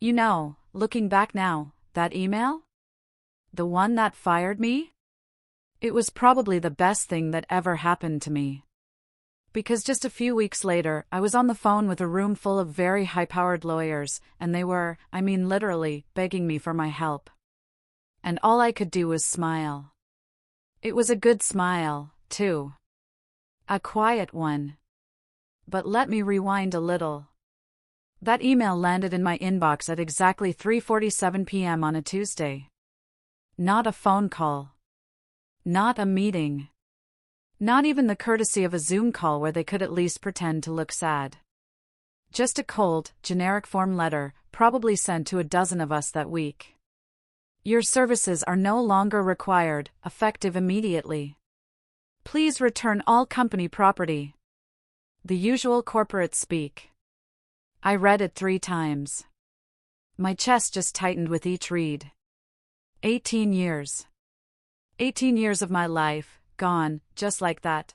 Looking back now, that email? The one that fired me? It was probably the best thing that ever happened to me. Because just a few weeks later, I was on the phone with a room full of very high-powered lawyers, and they were, literally, begging me for my help. And all I could do was smile. It was a good smile, too. A quiet one. But let me rewind a little. That email landed in my inbox at exactly 3:47 p.m. on a Tuesday. Not a phone call. Not a meeting. Not even the courtesy of a Zoom call where they could at least pretend to look sad. Just a cold, generic form letter, probably sent to a dozen of us that week. Your services are no longer required, effective immediately. Please return all company property. The usual corporate speak. I read it 3 times. My chest just tightened with each read. 18 years. 18 years of my life, gone, just like that.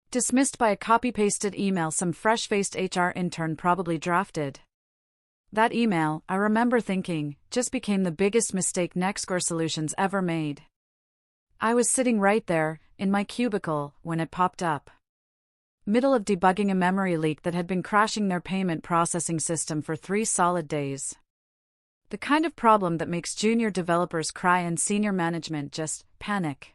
Dismissed by a copy-pasted email some fresh-faced HR intern probably drafted. That email, I remember thinking, just became the biggest mistake NextScore Solutions ever made. I was sitting right there, in my cubicle, when it popped up. Middle of debugging a memory leak that had been crashing their payment processing system for 3 solid days. The kind of problem that makes junior developers cry and senior management just panic.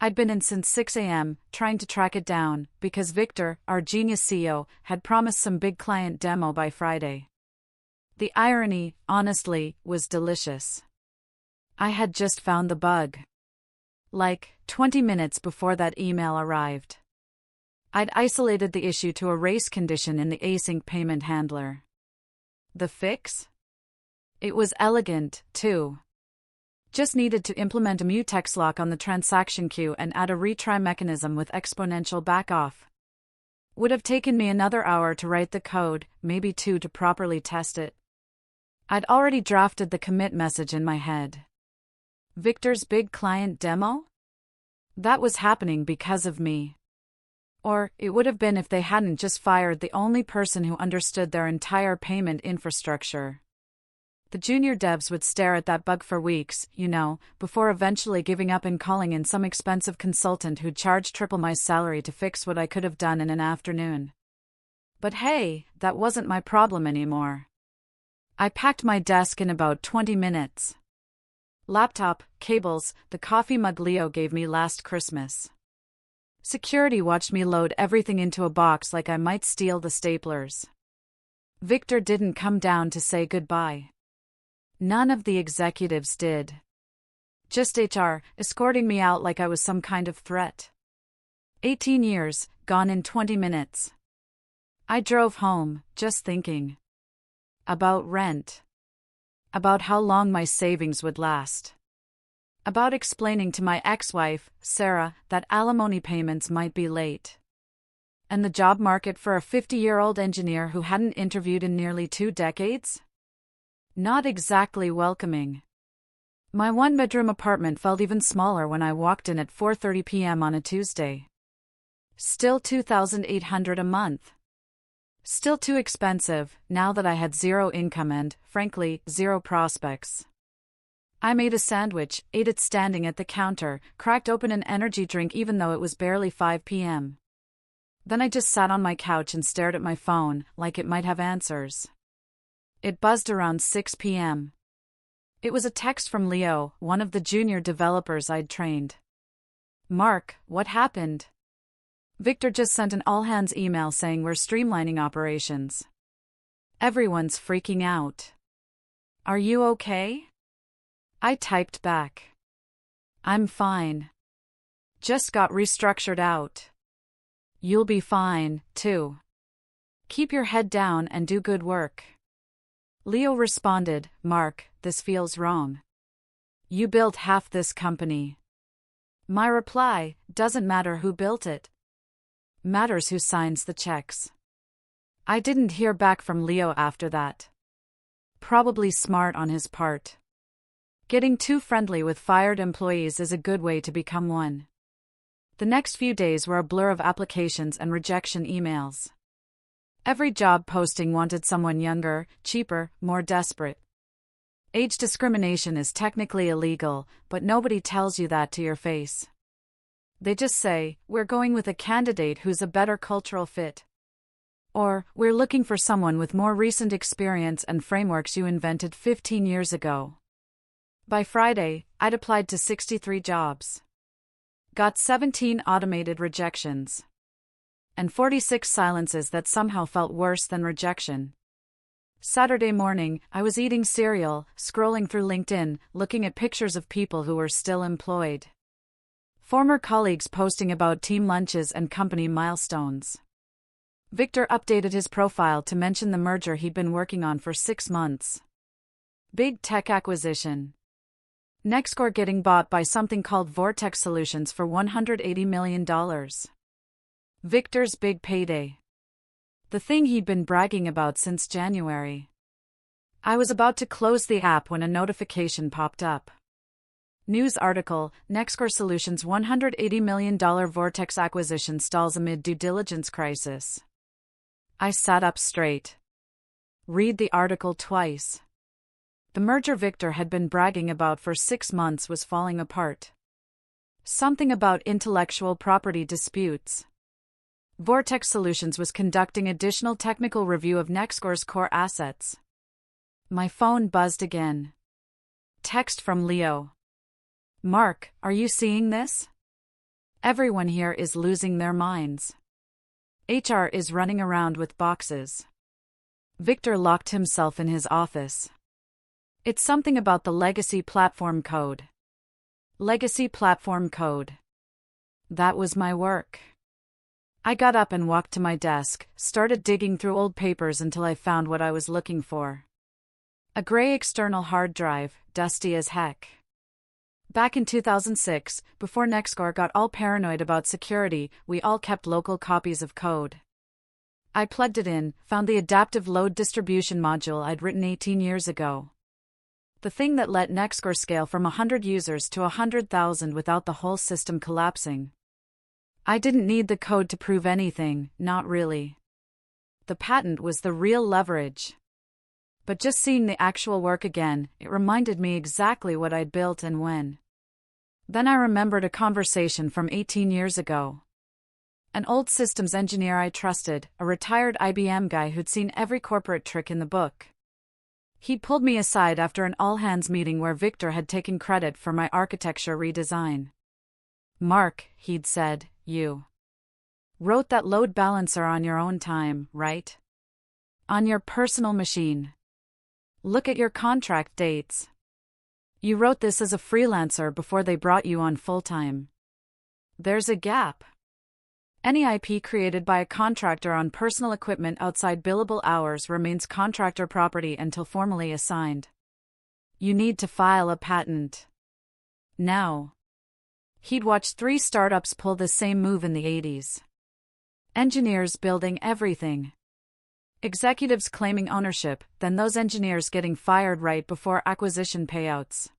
I'd been in since 6 a.m., trying to track it down, because Victor, our genius CEO, had promised some big client demo by Friday. The irony, honestly, was delicious. I had just found the bug. Like, 20 minutes before that email arrived. I'd isolated the issue to a race condition in the async payment handler. The fix? It was elegant, too. Just needed to implement a mutex lock on the transaction queue and add a retry mechanism with exponential backoff. Would have taken me another hour to write the code, maybe 2 to properly test it. I'd already drafted the commit message in my head. Victor's big client demo? That was happening because of me. Or, it would have been if they hadn't just fired the only person who understood their entire payment infrastructure. The junior devs would stare at that bug for weeks, before eventually giving up and calling in some expensive consultant who'd charge triple my salary to fix what I could have done in an afternoon. But hey, that wasn't my problem anymore. I packed my desk in about 20 minutes. Laptop, cables, the coffee mug Leo gave me last Christmas. Security watched me load everything into a box like I might steal the staplers. Victor didn't come down to say goodbye. None of the executives did. Just HR, escorting me out like I was some kind of threat. 18 years, gone in 20 minutes. I drove home, just thinking. About rent. About how long my savings would last. About explaining to my ex-wife, Sarah, that alimony payments might be late. And the job market for a 50-year-old engineer who hadn't interviewed in nearly 2 decades? Not exactly welcoming. My 1-bedroom apartment felt even smaller when I walked in at 4:30 p.m. on a Tuesday. Still $2,800 a month. Still too expensive, now that I had 0 income and, frankly, 0 prospects. I made a sandwich, ate it standing at the counter, cracked open an energy drink even though it was barely 5 p.m. Then I just sat on my couch and stared at my phone, like it might have answers. It buzzed around 6 p.m. It was a text from Leo, one of the junior developers I'd trained. Mark, what happened? Victor just sent an all-hands email saying we're streamlining operations. Everyone's freaking out. Are you okay? I typed back. I'm fine. Just got restructured out. You'll be fine, too. Keep your head down and do good work. Leo responded, Mark, this feels wrong. You built half this company. My reply, doesn't matter who built it. Matters who signs the checks. I didn't hear back from Leo after that. Probably smart on his part. Getting too friendly with fired employees is a good way to become one. The next few days were a blur of applications and rejection emails. Every job posting wanted someone younger, cheaper, more desperate. Age discrimination is technically illegal, but nobody tells you that to your face. They just say, "We're going with a candidate who's a better cultural fit." Or, "We're looking for someone with more recent experience and frameworks you invented 15 years ago." By Friday, I'd applied to 63 jobs. Got 17 automated rejections. And 46 silences that somehow felt worse than rejection. Saturday morning, I was eating cereal, scrolling through LinkedIn, looking at pictures of people who were still employed. Former colleagues posting about team lunches and company milestones. Victor updated his profile to mention the merger he'd been working on for 6 months. Big tech acquisition. Nextcore getting bought by something called Vortex Solutions for $180 million. Victor's big payday. The thing he'd been bragging about since January. I was about to close the app when a notification popped up. News article, Nextcore Solutions $180 million Vortex acquisition stalls amid due diligence crisis. I sat up straight. Read the article twice. The merger Victor had been bragging about for 6 months was falling apart. Something about intellectual property disputes. Vortex Solutions was conducting additional technical review of Nextcore's core assets. My phone buzzed again. Text from Leo. "Mark, are you seeing this? Everyone here is losing their minds. HR is running around with boxes." Victor locked himself in his office. "It's something about the legacy platform code." Legacy platform code. That was my work. I got up and walked to my desk, started digging through old papers until I found what I was looking for. A gray external hard drive, dusty as heck. Back in 2006, before Nextcore got all paranoid about security, we all kept local copies of code. I plugged it in, found the adaptive load distribution module I'd written 18 years ago. The thing that let Nextcore scale from 100 users to 100,000 without the whole system collapsing. I didn't need the code to prove anything, not really. The patent was the real leverage. But just seeing the actual work again, it reminded me exactly what I'd built and when. Then I remembered a conversation from 18 years ago. An old systems engineer I trusted, a retired IBM guy who'd seen every corporate trick in the book. He'd pulled me aside after an all-hands meeting where Victor had taken credit for my architecture redesign. "Mark," he'd said, "you wrote that load balancer on your own time, right? On your personal machine. Look at your contract dates. You wrote this as a freelancer before they brought you on full-time. There's a gap. Any IP created by a contractor on personal equipment outside billable hours remains contractor property until formally assigned. You need to file a patent. Now." He'd watched 3 startups pull the same move in the 80s. Engineers building everything. Executives claiming ownership, then those engineers getting fired right before acquisition payouts.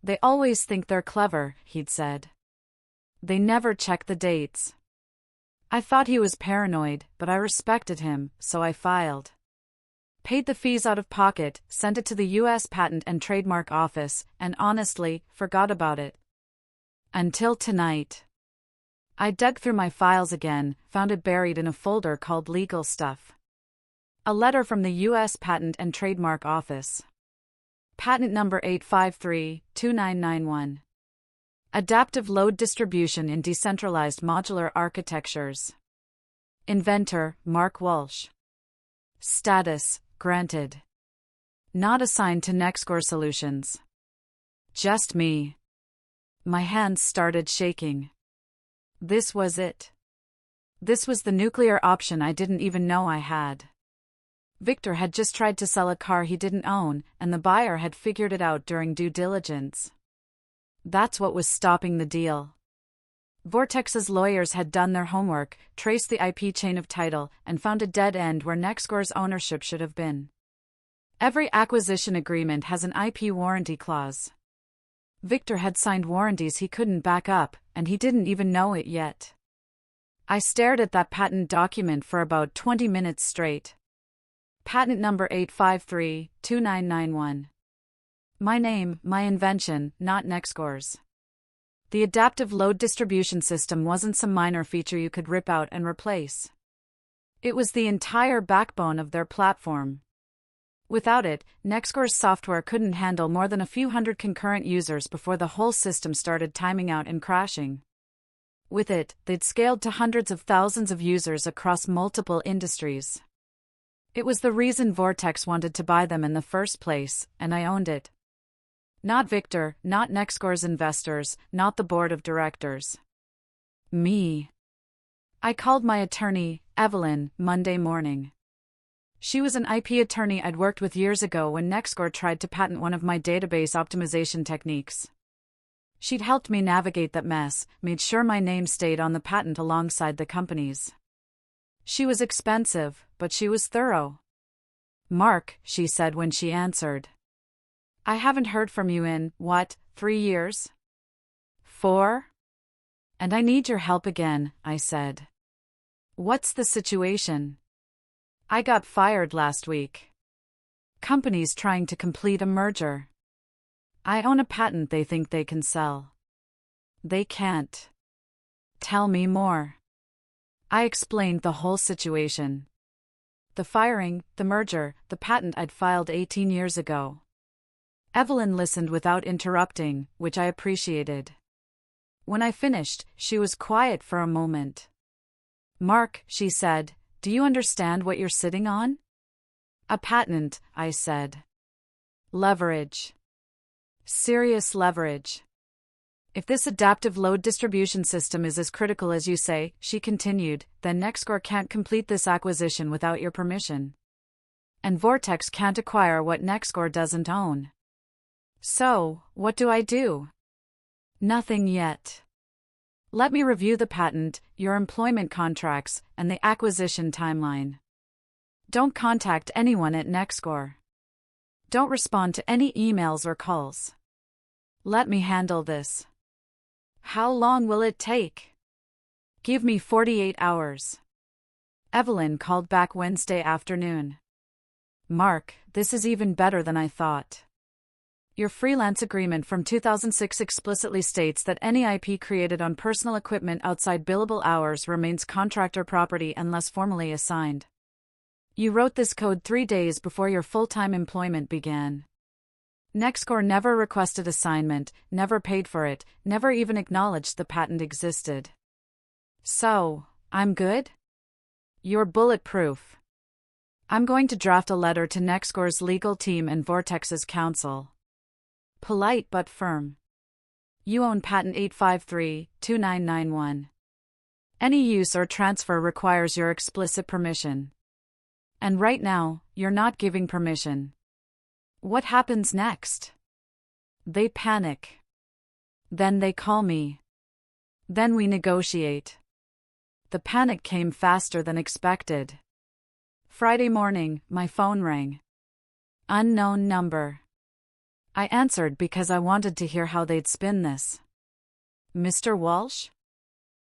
"They always think they're clever," he'd said. "They never check the dates." I thought he was paranoid, but I respected him, so I filed. Paid the fees out of pocket, sent it to the U.S. Patent and Trademark Office, and honestly, forgot about it. Until tonight. I dug through my files again, found it buried in a folder called Legal Stuff. A letter from the U.S. Patent and Trademark Office. Patent number 853-2991. Adaptive load distribution in decentralized modular architectures. Inventor, Mark Walsh. Status, granted. Not assigned to Nextcore Solutions. Just me. My hands started shaking. This was it. This was the nuclear option I didn't even know I had. Victor had just tried to sell a car he didn't own, and the buyer had figured it out during due diligence. That's what was stopping the deal. Vortex's lawyers had done their homework, traced the IP chain of title, and found a dead end where Nextcore's ownership should have been. Every acquisition agreement has an IP warranty clause. Victor had signed warranties he couldn't back up, and he didn't even know it yet. I stared at that patent document for about 20 minutes straight. Patent number 8532991. My name, my invention, not Nextcore's. The adaptive load distribution system wasn't some minor feature you could rip out and replace. It was the entire backbone of their platform. Without it, Nextcore's software couldn't handle more than a few hundred concurrent users before the whole system started timing out and crashing. With it, they'd scaled to hundreds of thousands of users across multiple industries. It was the reason Vortex wanted to buy them in the first place, and I owned it. Not Victor, not Nextcore's investors, not the board of directors. Me. I called my attorney, Evelyn, Monday morning. She was an IP attorney I'd worked with years ago when Nextcore tried to patent one of my database optimization techniques. She'd helped me navigate that mess, made sure my name stayed on the patent alongside the company's. She was expensive, but she was thorough. Mark, she said when she answered. I haven't heard from you in, 3 years? 4? And I need your help again, I said. What's the situation? I got fired last week. Company's trying to complete a merger. I own a patent they think they can sell. They can't. Tell me more. I explained the whole situation. The firing, the merger, the patent I'd filed 18 years ago. Evelyn listened without interrupting, which I appreciated. When I finished, she was quiet for a moment. Mark, she said, do you understand what you're sitting on? A patent, I said. Leverage. Serious leverage. If this adaptive load distribution system is as critical as you say, she continued, then Nextcore can't complete this acquisition without your permission. And Vortex can't acquire what Nextcore doesn't own. So, what do I do? Nothing yet. Let me review the patent, your employment contracts, and the acquisition timeline. Don't contact anyone at Nextcore. Don't respond to any emails or calls. Let me handle this. How long will it take? Give me 48 hours. Evelyn called back Wednesday afternoon. Mark, this is even better than I thought. Your freelance agreement from 2006 explicitly states that any IP created on personal equipment outside billable hours remains contractor property unless formally assigned. You wrote this code 3 days before your full-time employment began. Nextcore never requested assignment, never paid for it, never even acknowledged the patent existed. So, I'm good? You're bulletproof. I'm going to draft a letter to Nextcore's legal team and Vortex's counsel. Polite but firm. You own patent 8532991. Any use or transfer requires your explicit permission. And right now, you're not giving permission. What happens next? They panic. Then they call me. Then we negotiate. The panic came faster than expected. Friday morning, my phone rang. Unknown number. I answered because I wanted to hear how they'd spin this. Mr. Walsh?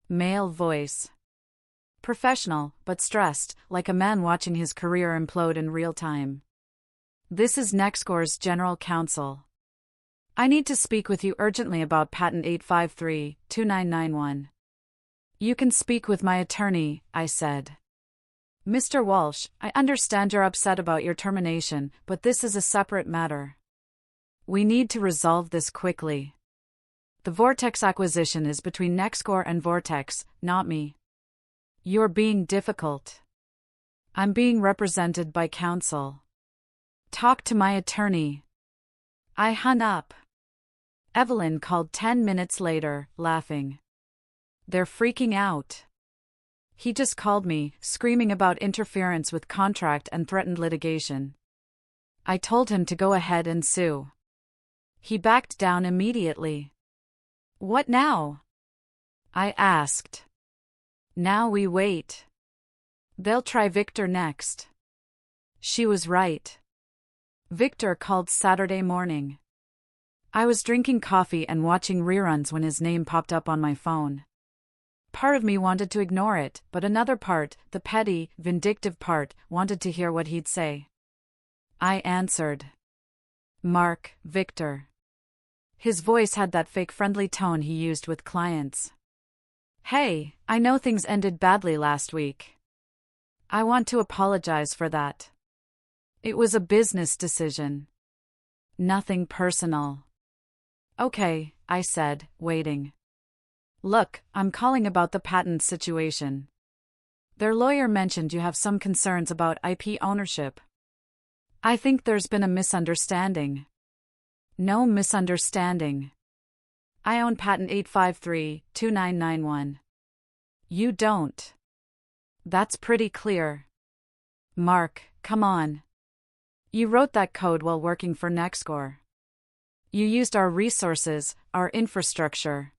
Male voice. Professional, but stressed, like a man watching his career implode in real time. This is Nextcore's general counsel. I need to speak with you urgently about patent 8532991. You can speak with my attorney, I said. Mr. Walsh, I understand you're upset about your termination, but this is a separate matter. We need to resolve this quickly. The Vortex acquisition is between Nextcore and Vortex, not me. You're being difficult. I'm being represented by counsel. Talk to my attorney. I hung up. Evelyn called 10 minutes later, laughing. They're freaking out. He just called me, screaming about interference with contract and threatened litigation. I told him to go ahead and sue. He backed down immediately. What now? I asked. Now we wait. They'll try Victor next. She was right. Victor called Saturday morning. I was drinking coffee and watching reruns when his name popped up on my phone. part of me wanted to ignore it, but another part, the petty, vindictive part, wanted to hear what he'd say. I answered. Mark, Victor. His voice had that fake friendly tone he used with clients. Hey, I know things ended badly last week. I want to apologize for that. It was a business decision. Nothing personal. Okay, I said, waiting. Look, I'm calling about the patent situation. Their lawyer mentioned you have some concerns about IP ownership. I think there's been a misunderstanding. No misunderstanding. I own patent 853-2991. You don't. That's pretty clear. Mark, come on. You wrote that code while working for Nextcore. You used our resources, our infrastructure.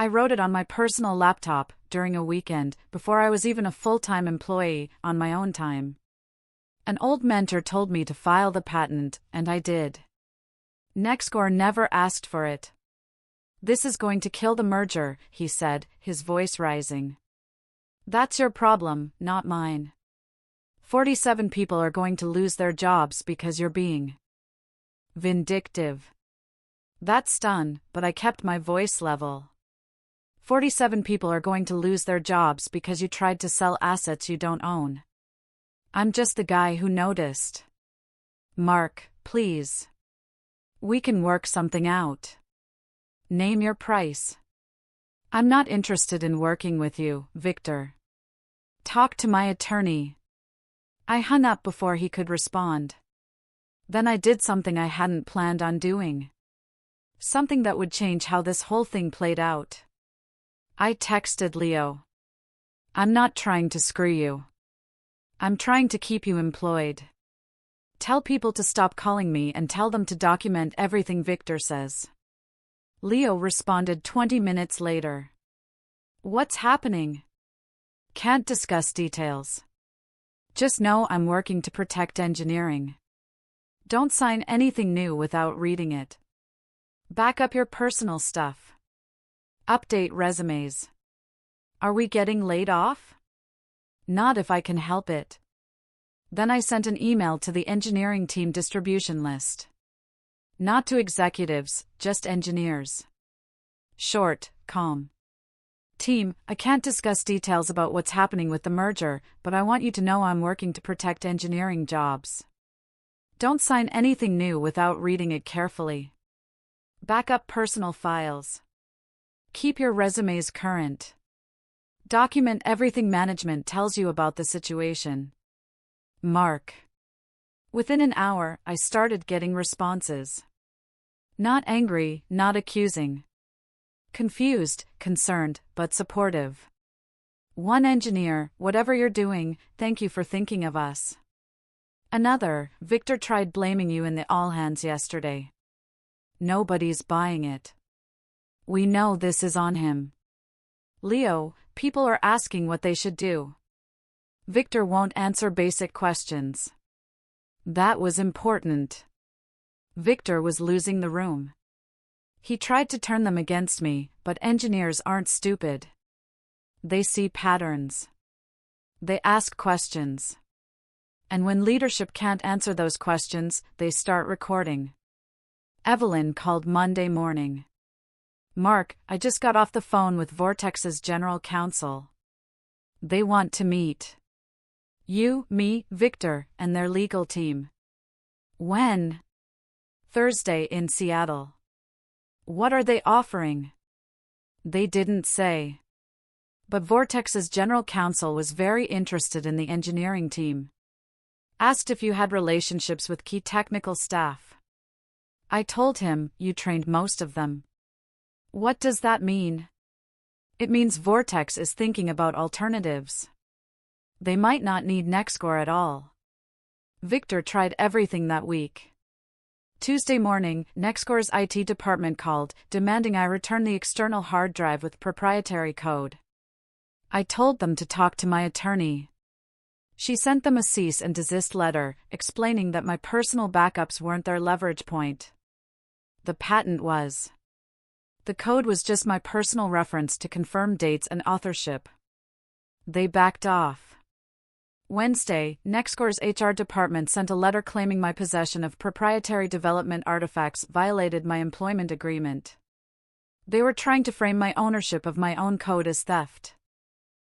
I wrote it on my personal laptop, during a weekend, before I was even a full-time employee, on my own time. An old mentor told me to file the patent, and I did. Nextcore never asked for it. This is going to kill the merger, he said, his voice rising. That's your problem, not mine. 47 people are going to lose their jobs because you're being vindictive. That's done, but I kept my voice level. 47 people are going to lose their jobs because you tried to sell assets you don't own. I'm just the guy who noticed. Mark, please. We can work something out. Name your price. I'm not interested in working with you, Victor. Talk to my attorney. I hung up before he could respond. Then I did something I hadn't planned on doing. Something that would change how this whole thing played out. I texted Leo. I'm not trying to screw you. I'm trying to keep you employed. Tell people to stop calling me and tell them to document everything Victor says. Leo responded 20 minutes later. What's happening? Can't discuss details. Just know I'm working to protect engineering. Don't sign anything new without reading it. Back up your personal stuff. Update resumes. Are we getting laid off? Not if I can help it. Then I sent an email to the engineering team distribution list. Not to executives, just engineers. Short, calm. Team, I can't discuss details about what's happening with the merger, but I want you to know I'm working to protect engineering jobs. Don't sign anything new without reading it carefully. Back up personal files. Keep your resumes current. Document everything management tells you about the situation. Mark. Within an hour, I started getting responses. Not angry, not accusing. Confused, concerned, but supportive. One engineer, whatever you're doing, thank you for thinking of us. Another, Victor tried blaming you in the all-hands yesterday. Nobody's buying it. We know this is on him. Leo, people are asking what they should do. Victor won't answer basic questions. That was important. Victor was losing the room. He tried to turn them against me, but engineers aren't stupid. They see patterns. They ask questions. And when leadership can't answer those questions, they start recording. Evelyn called Monday morning. Mark, I just got off the phone with Vortex's general counsel. They want to meet. You, me, Victor, and their legal team. When? Thursday in Seattle. What are they offering? They didn't say. But Vortex's general counsel was very interested in the engineering team. Asked if you had relationships with key technical staff. I told him, you trained most of them. What does that mean? It means Vortex is thinking about alternatives. They might not need Nextcore at all. Victor tried everything that week. Tuesday morning, Nextcore's IT department called, demanding I return the external hard drive with proprietary code. I told them to talk to my attorney. She sent them a cease and desist letter, explaining that my personal backups weren't their leverage point. The patent was. The code was just my personal reference to confirm dates and authorship. They backed off. Wednesday, Nextcore's HR department sent a letter claiming my possession of proprietary development artifacts violated my employment agreement. They were trying to frame my ownership of my own code as theft.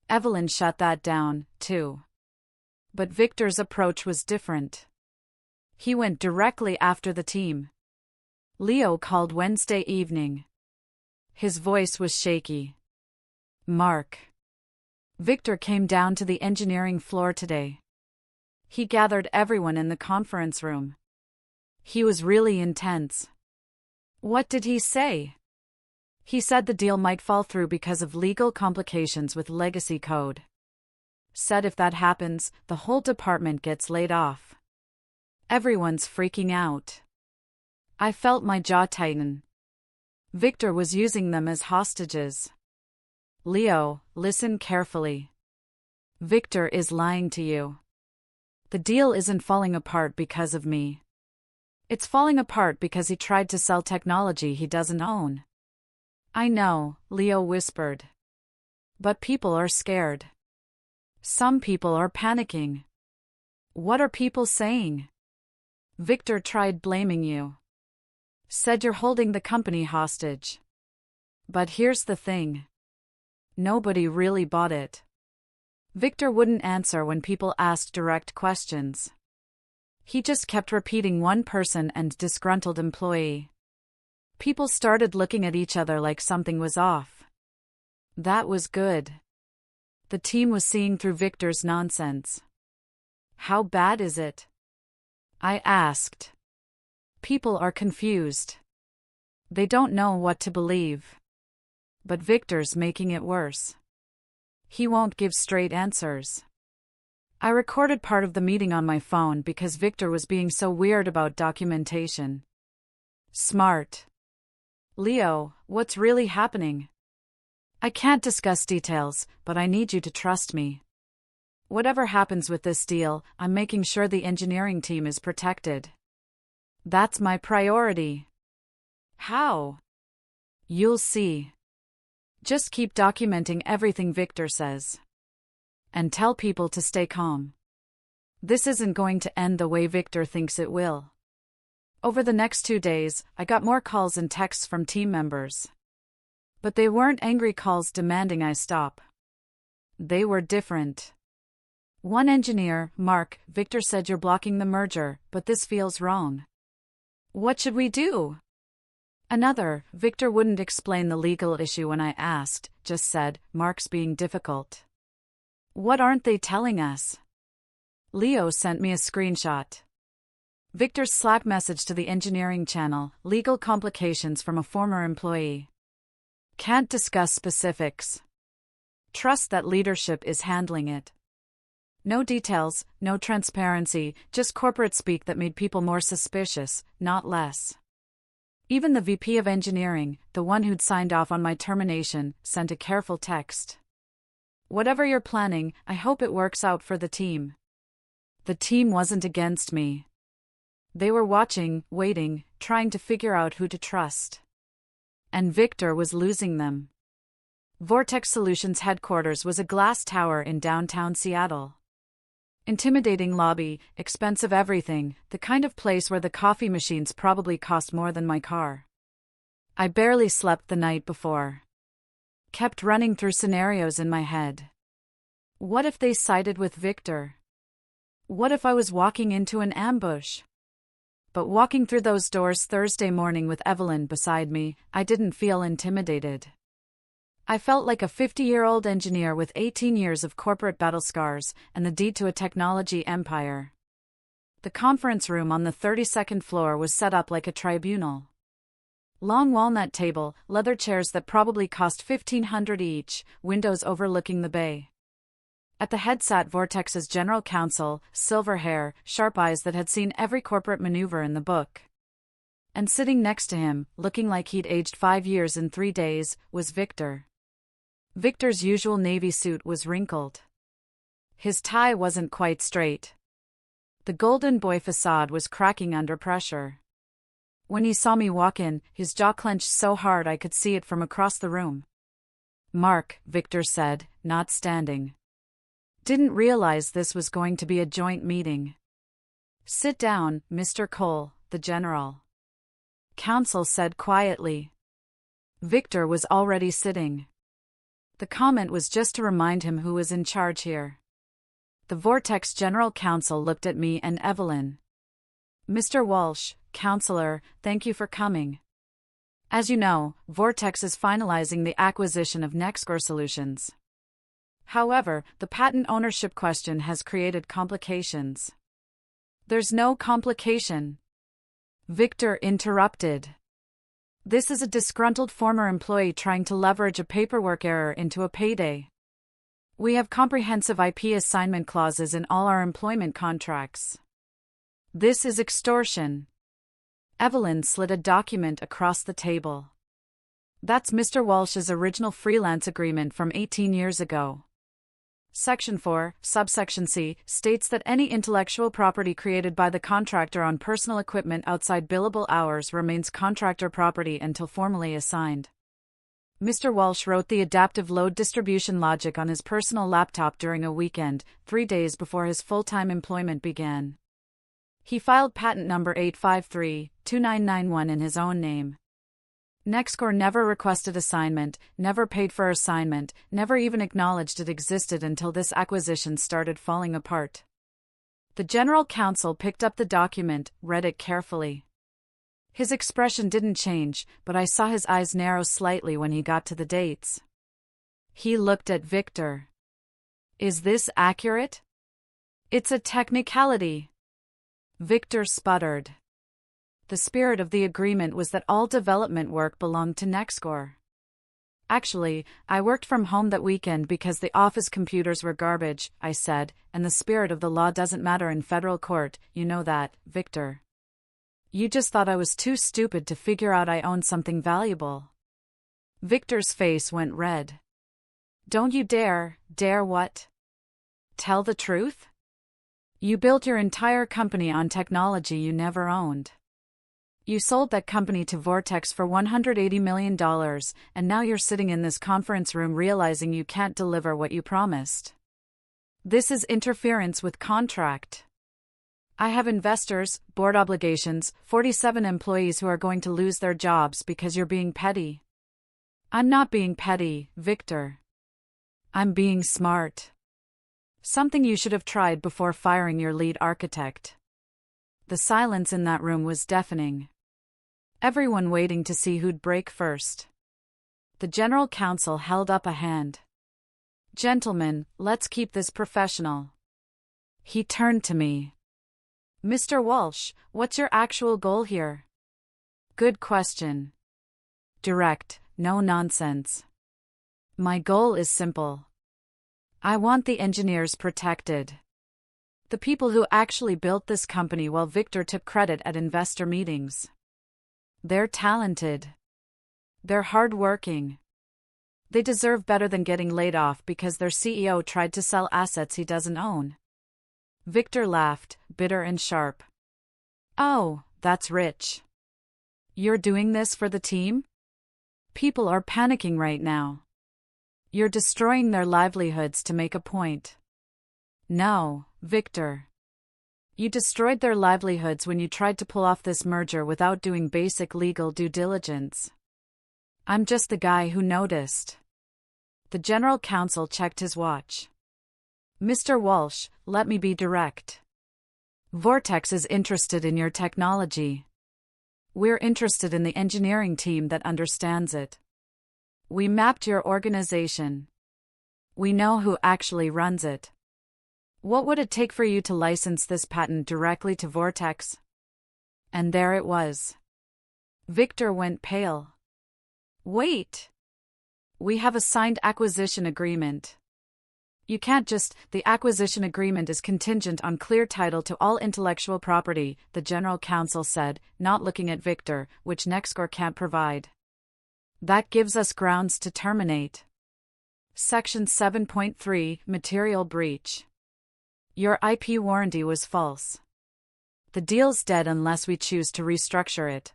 Evelyn shut that down, too. But Victor's approach was different. He went directly after the team. Leo called Wednesday evening. His voice was shaky. "Mark. Victor came down to the engineering floor today. He gathered everyone in the conference room. He was really intense." "What did he say?" "He said the deal might fall through because of legal complications with legacy code. Said if that happens, the whole department gets laid off. Everyone's freaking out." I felt my jaw tighten. Victor was using them as hostages. "Leo, listen carefully. Victor is lying to you. The deal isn't falling apart because of me. It's falling apart because he tried to sell technology he doesn't own." "I know," Leo whispered. "But people are scared. Some people are panicking." "What are people saying?" "Victor tried blaming you. Said you're holding the company hostage. But here's the thing. Nobody really bought it." Victor wouldn't answer when people asked direct questions. He just kept repeating one person and disgruntled employee. People started looking at each other like something was off. That was good. The team was seeing through Victor's nonsense. "How bad is it?" I asked. "People are confused. They don't know what to believe. But Victor's making it worse. He won't give straight answers." I recorded part of the meeting on my phone because Victor was being so weird about documentation. "Smart. Leo, what's really happening?" "I can't discuss details, but I need you to trust me. Whatever happens with this deal, I'm making sure the engineering team is protected. That's my priority." "How?" "You'll see. Just keep documenting everything Victor says. And tell people to stay calm. This isn't going to end the way Victor thinks it will." Over the next 2 days, I got more calls and texts from team members. But they weren't angry calls demanding I stop. They were different. One engineer, "Mark, Victor said you're blocking the merger, but this feels wrong. What should we do?" Another, "Victor wouldn't explain the legal issue when I asked, just said, Mark's being difficult. What aren't they telling us?" Leo sent me a screenshot. Victor's Slack message to the engineering channel, "Legal complications from a former employee. Can't discuss specifics. Trust that leadership is handling it." No details, no transparency, just corporate speak that made people more suspicious, not less. Even the VP of engineering, the one who'd signed off on my termination, sent a careful text. "Whatever you're planning, I hope it works out for the team." The team wasn't against me. They were watching, waiting, trying to figure out who to trust. And Victor was losing them. Vortex Solutions headquarters was a glass tower in downtown Seattle. Intimidating lobby, expensive everything, the kind of place where the coffee machines probably cost more than my car. I barely slept the night before. Kept running through scenarios in my head. What if they sided with Victor? What if I was walking into an ambush? But walking through those doors Thursday morning with Evelyn beside me, I didn't feel intimidated. I felt like a 50-year-old engineer with 18 years of corporate battle scars and the deed to a technology empire. The conference room on the 32nd floor was set up like a tribunal. Long walnut table, leather chairs that probably cost $1,500 each, windows overlooking the bay. At the head sat Vortex's general counsel, silver hair, sharp eyes that had seen every corporate maneuver in the book. And sitting next to him, looking like he'd aged 5 years in 3 days, was Victor. Victor's usual navy suit was wrinkled. His tie wasn't quite straight. The golden boy facade was cracking under pressure. When he saw me walk in, his jaw clenched so hard I could see it from across the room. "Mark," Victor said, not standing. "Didn't realize this was going to be a joint meeting." "Sit down, Mr. Cole," the general counsel said quietly. Victor was already sitting. The comment was just to remind him who was in charge here. The Vortex general counsel looked at me and Evelyn. "Mr. Walsh, counselor, thank you for coming. As you know, Vortex is finalizing the acquisition of Nextcore Solutions. However, the patent ownership question has created complications." "There's no complication," Victor interrupted. "This is a disgruntled former employee trying to leverage a paperwork error into a payday. We have comprehensive IP assignment clauses in all our employment contracts. This is extortion." Evelyn slid a document across the table. "That's Mr. Walsh's original freelance agreement from 18 years ago. Section 4, subsection C, states that any intellectual property created by the contractor on personal equipment outside billable hours remains contractor property until formally assigned." Mr. Walsh wrote the adaptive load distribution logic on his personal laptop during a weekend, 3 days before his full-time employment began. He filed patent number 853-2991 in his own name. Nextcore never requested assignment, never paid for assignment, never even acknowledged it existed until this acquisition started falling apart. The general counsel picked up the document, read it carefully. His expression didn't change, but I saw his eyes narrow slightly when he got to the dates. He looked at Victor. "Is this accurate?" "It's a technicality," Victor sputtered. The spirit of the agreement was that all development work belonged to Nextcore. "Actually, I worked from home that weekend because the office computers were garbage," I said, "and the spirit of the law doesn't matter in federal court, you know that, Victor. You just thought I was too stupid to figure out I owned something valuable." Victor's face went red. "Don't you dare what? Tell the truth? You built your entire company on technology you never owned. You sold that company to Vortex for $180 million, and now you're sitting in this conference room realizing you can't deliver what you promised. This is interference with contract. I have investors, board obligations, 47 employees who are going to lose their jobs because you're being petty." "I'm not being petty, Victor. I'm being smart. Something you should have tried before firing your lead architect." The silence in that room was deafening. Everyone waiting to see who'd break first. The general counsel held up a hand. "Gentlemen, let's keep this professional." He turned to me. "Mr. Walsh, what's your actual goal here?" "Good question. Direct, no nonsense. My goal is simple. I want the engineers protected. The people who actually built this company while Victor took credit at investor meetings. They're talented. They're hardworking. They deserve better than getting laid off because their CEO tried to sell assets he doesn't own." Victor laughed, bitter and sharp. "Oh, that's rich. You're doing this for the team? People are panicking right now. You're destroying their livelihoods to make a point." "No, Victor. You destroyed their livelihoods when you tried to pull off this merger without doing basic legal due diligence. I'm just the guy who noticed." The general counsel checked his watch. "Mr. Walsh, let me be direct. Vortex is interested in your technology. We're interested in the engineering team that understands it. We mapped your organization. We know who actually runs it. What would it take for you to license this patent directly to Vortex?" And there it was. Victor went pale. "Wait. We have a signed acquisition agreement. You can't just, the acquisition agreement is contingent on clear title to all intellectual property," the general counsel said, not looking at Victor, "which Nextcore can't provide. That gives us grounds to terminate. Section 7.3, Material Breach. Your IP warranty was false. The deal's dead unless we choose to restructure it.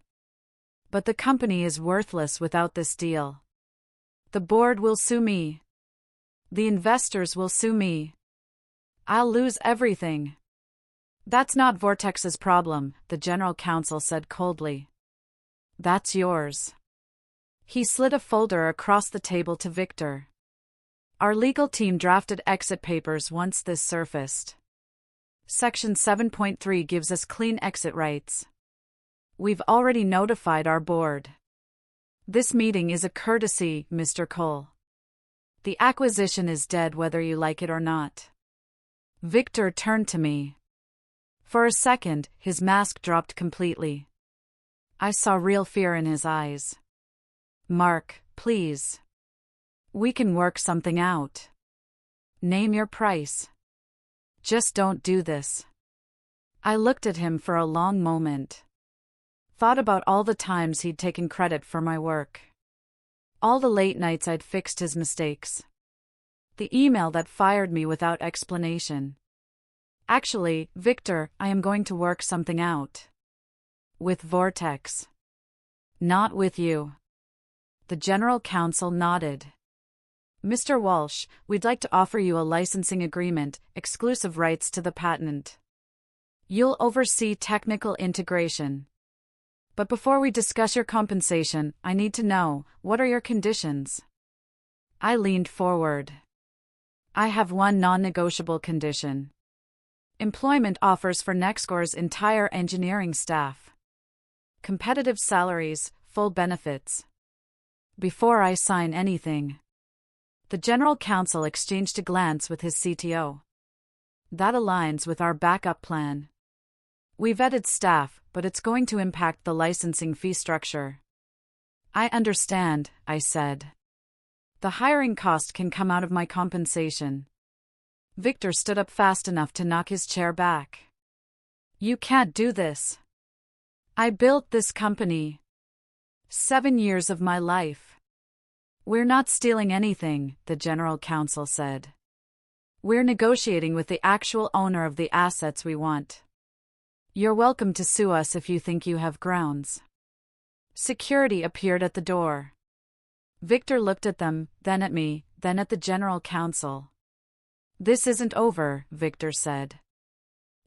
But the company is worthless without this deal. The board will sue me. The investors will sue me. I'll lose everything. That's not Vortex's problem, the general counsel said coldly. That's yours. He slid a folder across the table to Victor. Our legal team drafted exit papers once this surfaced. Section 7.3 gives us clean exit rights. We've already notified our board. This meeting is a courtesy, Mr. Cole. The acquisition is dead whether you like it or not. Victor turned to me. For a second, his mask dropped completely. I saw real fear in his eyes. Mark, please. We can work something out. Name your price. Just don't do this. I looked at him for a long moment. Thought about all the times he'd taken credit for my work. All the late nights I'd fixed his mistakes. The email that fired me without explanation. Actually, Victor, I am going to work something out. With Vortex. Not with you. The general counsel nodded. Mr. Walsh, we'd like to offer you a licensing agreement, exclusive rights to the patent. You'll oversee technical integration. But before we discuss your compensation, I need to know, what are your conditions? I leaned forward. I have one non-negotiable condition. Employment offers for Nextcore's entire engineering staff. Competitive salaries, full benefits. Before I sign anything. The general counsel exchanged a glance with his CTO. That aligns with our backup plan. We've vetted staff, but it's going to impact the licensing fee structure. I understand, I said. The hiring cost can come out of my compensation. Victor stood up fast enough to knock his chair back. You can't do this. I built this company. 7 years of my life. We're not stealing anything, the general counsel said. We're negotiating with the actual owner of the assets we want. You're welcome to sue us if you think you have grounds. Security appeared at the door. Victor looked at them, then at me, then at the general counsel. This isn't over, Victor said.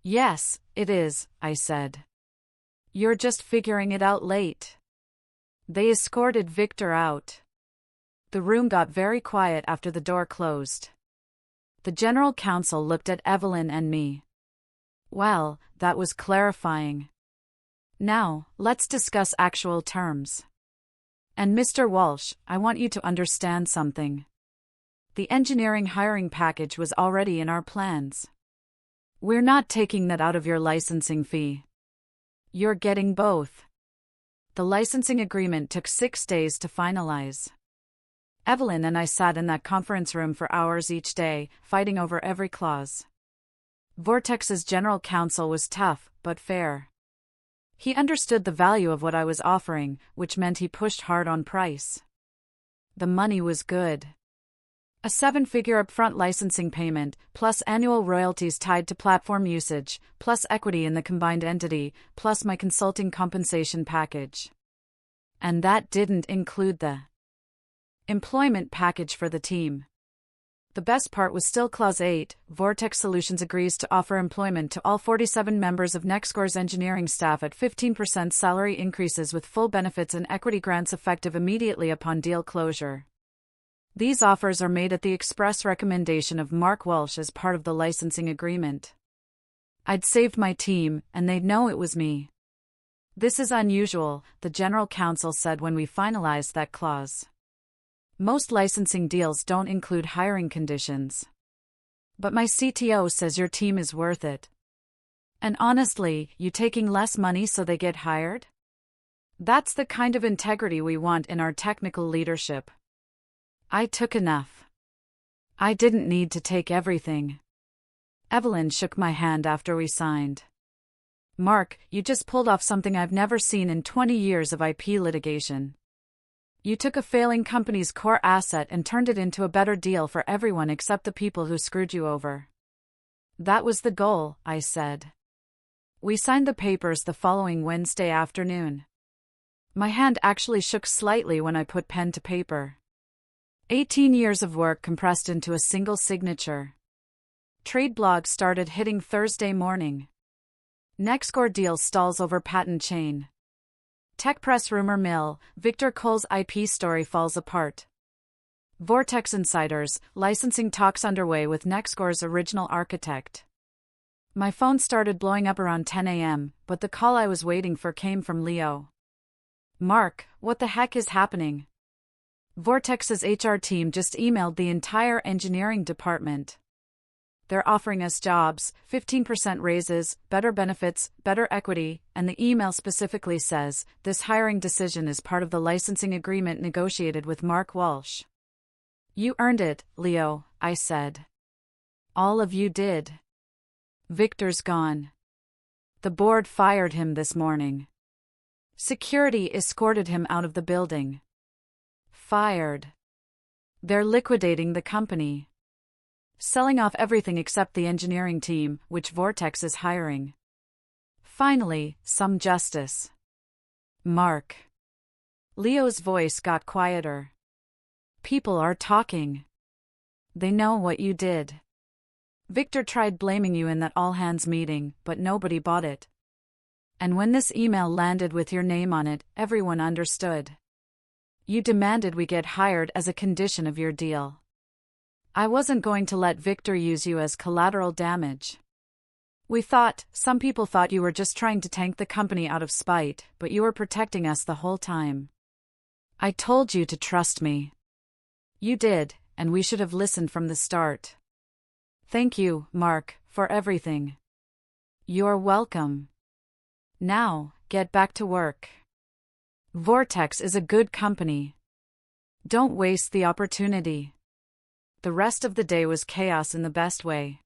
Yes, it is, I said. You're just figuring it out late. They escorted Victor out. The room got very quiet after the door closed. The general counsel looked at Evelyn and me. Well, that was clarifying. Now, let's discuss actual terms. And Mr. Walsh, I want you to understand something. The engineering hiring package was already in our plans. We're not taking that out of your licensing fee. You're getting both. The licensing agreement took 6 days to finalize. Evelyn and I sat in that conference room for hours each day, fighting over every clause. Vortex's general counsel was tough, but fair. He understood the value of what I was offering, which meant he pushed hard on price. The money was good. A 7-figure upfront licensing payment, plus annual royalties tied to platform usage, plus equity in the combined entity, plus my consulting compensation package. And that didn't include the employment package for the team. The best part was still Clause 8, Vortex Solutions agrees to offer employment to all 47 members of Nextcore's engineering staff at 15% salary increases with full benefits and equity grants effective immediately upon deal closure. These offers are made at the express recommendation of Mark Walsh as part of the licensing agreement. I'd saved my team, and they'd know it was me. This is unusual, the general counsel said when we finalized that clause. Most licensing deals don't include hiring conditions. But my CTO says your team is worth it. And honestly, you taking less money so they get hired? That's the kind of integrity we want in our technical leadership. I took enough. I didn't need to take everything. Evelyn shook my hand after we signed. Mark, you just pulled off something I've never seen in 20 years of IP litigation. You took a failing company's core asset and turned it into a better deal for everyone except the people who screwed you over. That was the goal, I said. We signed the papers the following Wednesday afternoon. My hand actually shook slightly when I put pen to paper. 18 years of work compressed into a single signature. Trade blogs started hitting Thursday morning. Nextcore deal stalls over patent chain. Tech press rumor mill, Victor Cole's IP story falls apart. Vortex insiders, licensing talks underway with Nextcore's original architect. My phone started blowing up around 10 a.m., but the call I was waiting for came from Leo. Mark, what the heck is happening? Vortex's HR team just emailed the entire engineering department. They're offering us jobs, 15% raises, better benefits, better equity, and the email specifically says, this hiring decision is part of the licensing agreement negotiated with Mark Walsh. You earned it, Leo, I said. All of you did. Victor's gone. The board fired him this morning. Security escorted him out of the building. Fired. They're liquidating the company. Selling off everything except the engineering team, which Vortex is hiring. Finally, some justice. Mark. Leo's voice got quieter. People are talking. They know what you did. Victor tried blaming you in that all-hands meeting, but nobody bought it. And when this email landed with your name on it, everyone understood. You demanded we get hired as a condition of your deal. I wasn't going to let Victor use you as collateral damage. Some people thought you were just trying to tank the company out of spite, but you were protecting us the whole time. I told you to trust me. You did, and we should have listened from the start. Thank you, Mark, for everything. You're welcome. Now, get back to work. Vortex is a good company. Don't waste the opportunity. The rest of the day was chaos in the best way.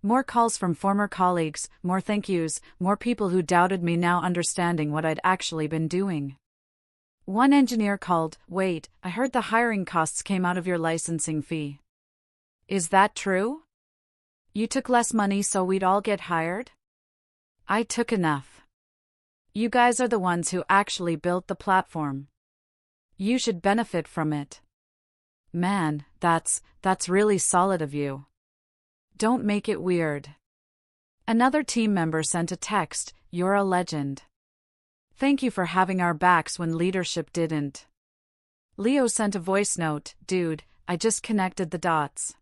More calls from former colleagues, more thank yous, more people who doubted me now understanding what I'd actually been doing. One engineer called, "Wait, I heard the hiring costs came out of your licensing fee. Is that true? You took less money so we'd all get hired?" I took enough. You guys are the ones who actually built the platform. You should benefit from it. Man, that's really solid of you. Don't make it weird. Another team member sent a text, "You're a legend. Thank you for having our backs when leadership didn't." Leo sent a voice note, "Dude, I just connected the dots.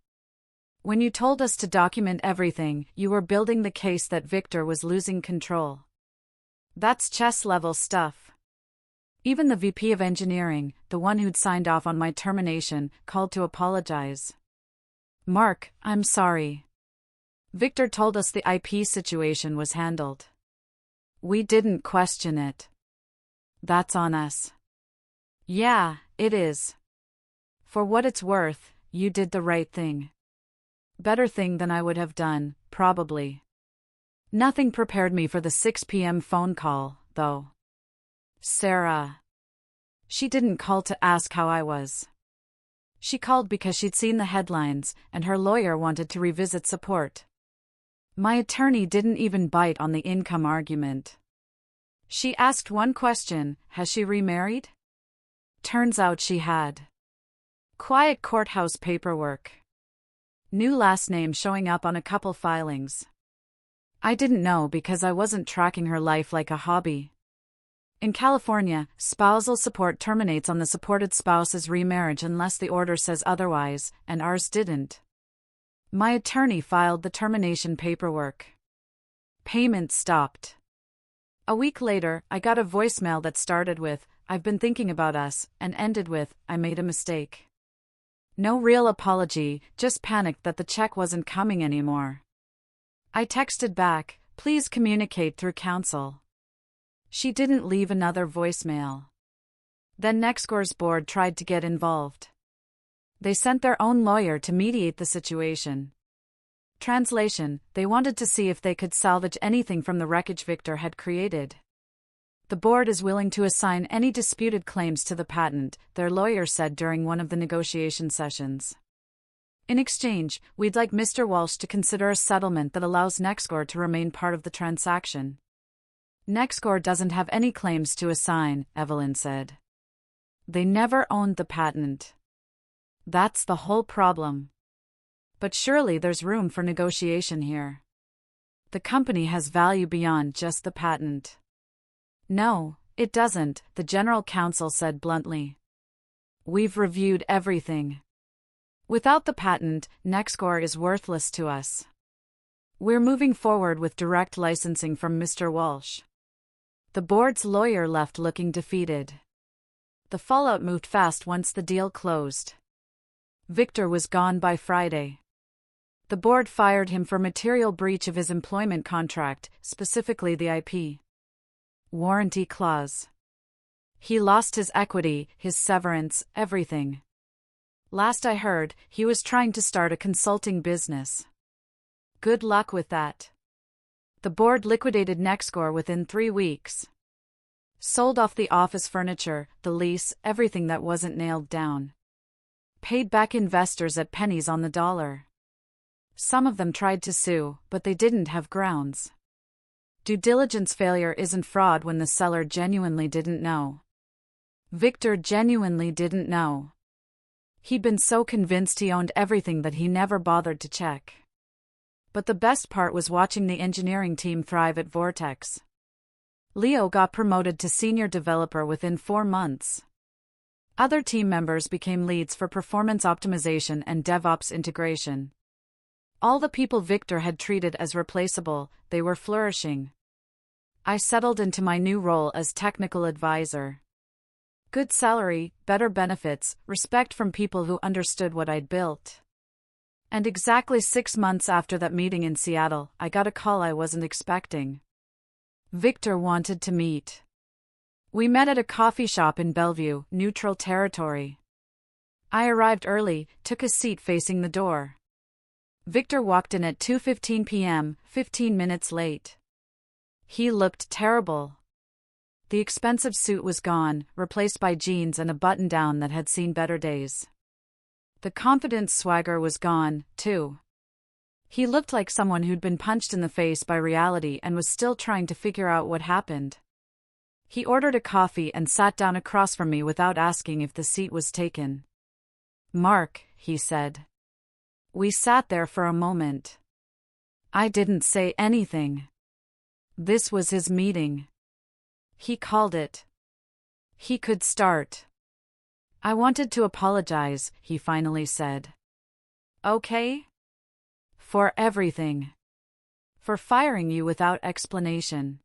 When you told us to document everything, you were building the case that Victor was losing control. That's chess-level stuff." Even the VP of engineering, the one who'd signed off on my termination, called to apologize. "Mark, I'm sorry. Victor told us the IP situation was handled. We didn't question it. That's on us." "Yeah, it is. For what it's worth, you did the right thing. Better thing than I would have done, probably." Nothing prepared me for the 6 p.m. phone call, though. Sarah. She didn't call to ask how I was. She called because she'd seen the headlines, and her lawyer wanted to revisit support. My attorney didn't even bite on the income argument. She asked one question, has she remarried? Turns out she had. Quiet courthouse paperwork. New last name showing up on a couple filings. I didn't know because I wasn't tracking her life like a hobby. In California, spousal support terminates on the supported spouse's remarriage unless the order says otherwise, and ours didn't. My attorney filed the termination paperwork. Payment stopped. A week later, I got a voicemail that started with, "I've been thinking about us," and ended with, "I made a mistake." No real apology, just panicked that the check wasn't coming anymore. I texted back, "Please communicate through counsel." She didn't leave another voicemail. Then Nextcore's board tried to get involved. They sent their own lawyer to mediate the situation. Translation, they wanted to see if they could salvage anything from the wreckage Victor had created. The board is willing to assign any disputed claims to the patent, their lawyer said during one of the negotiation sessions. In exchange, we'd like Mr. Walsh to consider a settlement that allows Nextcore to remain part of the transaction. Nextcore doesn't have any claims to assign, Evelyn said. They never owned the patent. That's the whole problem. But surely there's room for negotiation here. The company has value beyond just the patent. No, it doesn't, the general counsel said bluntly. We've reviewed everything. Without the patent, Nextcore is worthless to us. We're moving forward with direct licensing from Mr. Walsh. The board's lawyer left looking defeated. The fallout moved fast once the deal closed. Victor was gone by Friday. The board fired him for material breach of his employment contract, specifically the IP warranty clause. He lost his equity, his severance, everything. Last I heard, he was trying to start a consulting business. Good luck with that. The board liquidated Nextcore within 3 weeks. Sold off the office furniture, the lease, everything that wasn't nailed down. Paid back investors at pennies on the dollar. Some of them tried to sue, but they didn't have grounds. Due diligence failure isn't fraud when the seller genuinely didn't know. Victor genuinely didn't know. He'd been so convinced he owned everything that he never bothered to check. But the best part was watching the engineering team thrive at Vortex. Leo got promoted to senior developer within 4 months. Other team members became leads for performance optimization and DevOps integration. All the people Victor had treated as replaceable, they were flourishing. I settled into my new role as technical advisor. Good salary, better benefits, respect from people who understood what I'd built. And exactly 6 months after that meeting in Seattle, I got a call I wasn't expecting. Victor wanted to meet. We met at a coffee shop in Bellevue, neutral territory. I arrived early, took a seat facing the door. Victor walked in at 2:15 p.m., 15 minutes late. He looked terrible. The expensive suit was gone, replaced by jeans and a button-down that had seen better days. The confident swagger was gone, too. He looked like someone who'd been punched in the face by reality and was still trying to figure out what happened. He ordered a coffee and sat down across from me without asking if the seat was taken. "Mark," he said. We sat there for a moment. I didn't say anything. This was his meeting. He called it. He could start. I wanted to apologize, he finally said. Okay? For everything. For firing you without explanation.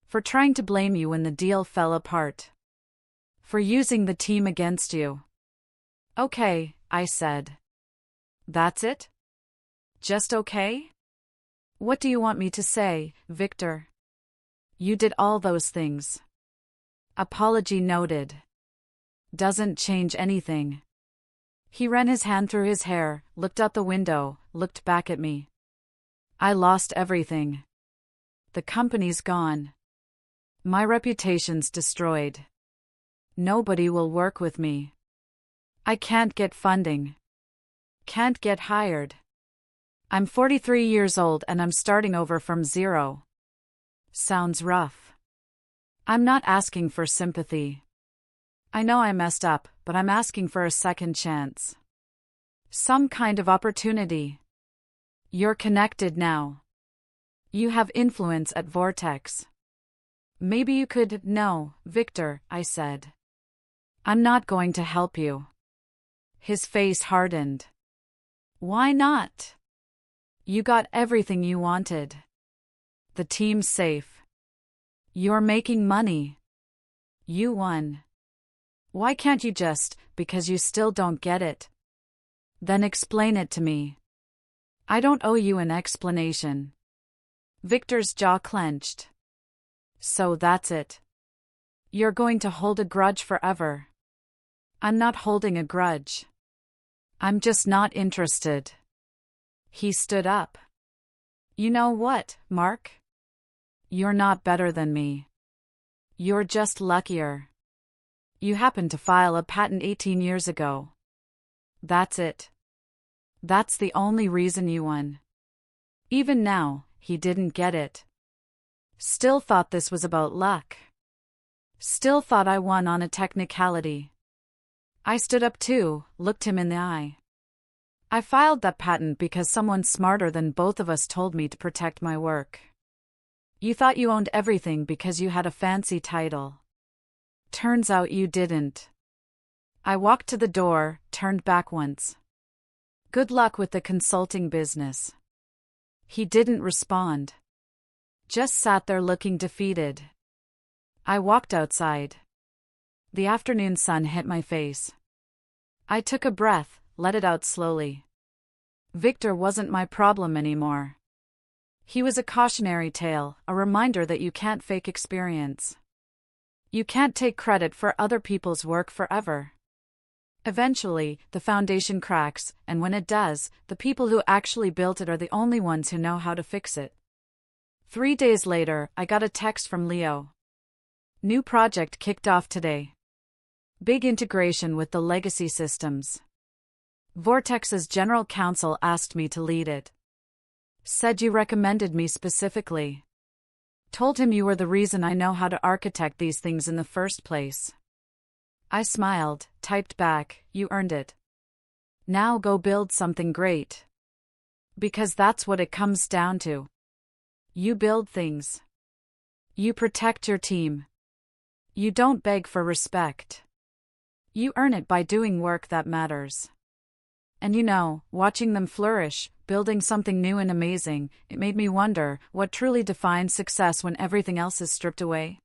For trying to blame you when the deal fell apart. For using the team against you. Okay, I said. That's it? Just okay? What do you want me to say, Victor? You did all those things. Apology noted. Doesn't change anything. He ran his hand through his hair, looked out the window, looked back at me. I lost everything. The company's gone. My reputation's destroyed. Nobody will work with me. I can't get funding. Can't get hired. I'm 43 years old and I'm starting over from zero. Sounds rough. I'm not asking for sympathy. I know I messed up, but I'm asking for a second chance. Some kind of opportunity. You're connected now. You have influence at Vortex. Maybe you could. No, Victor, I said. I'm not going to help you. His face hardened. Why not? You got everything you wanted. The team's safe. You're making money. You won. Why can't you just, because you still don't get it? Then explain it to me. I don't owe you an explanation. Victor's jaw clenched. So that's it. You're going to hold a grudge forever. I'm not holding a grudge. I'm just not interested. He stood up. You know what, Mark? You're not better than me. You're just luckier. You happened to file a patent 18 years ago. That's it. That's the only reason you won. Even now, he didn't get it. Still thought this was about luck. Still thought I won on a technicality. I stood up too, looked him in the eye. I filed that patent because someone smarter than both of us told me to protect my work. You thought you owned everything because you had a fancy title. Turns out you didn't. I walked to the door, turned back once. Good luck with the consulting business. He didn't respond. Just sat there looking defeated. I walked outside. The afternoon sun hit my face. I took a breath, let it out slowly. Victor wasn't my problem anymore. He was a cautionary tale, a reminder that you can't fake experience. You can't take credit for other people's work forever. Eventually, the foundation cracks, and when it does, the people who actually built it are the only ones who know how to fix it. 3 days later, I got a text from Leo. New project kicked off today. Big integration with the legacy systems. Vortex's general counsel asked me to lead it. Said you recommended me specifically. Told him you were the reason I know how to architect these things in the first place. I smiled, typed back, you earned it. Now go build something great. Because that's what it comes down to. You build things. You protect your team. You don't beg for respect. You earn it by doing work that matters. And watching them flourish, building something new and amazing, it made me wonder what truly defines success when everything else is stripped away.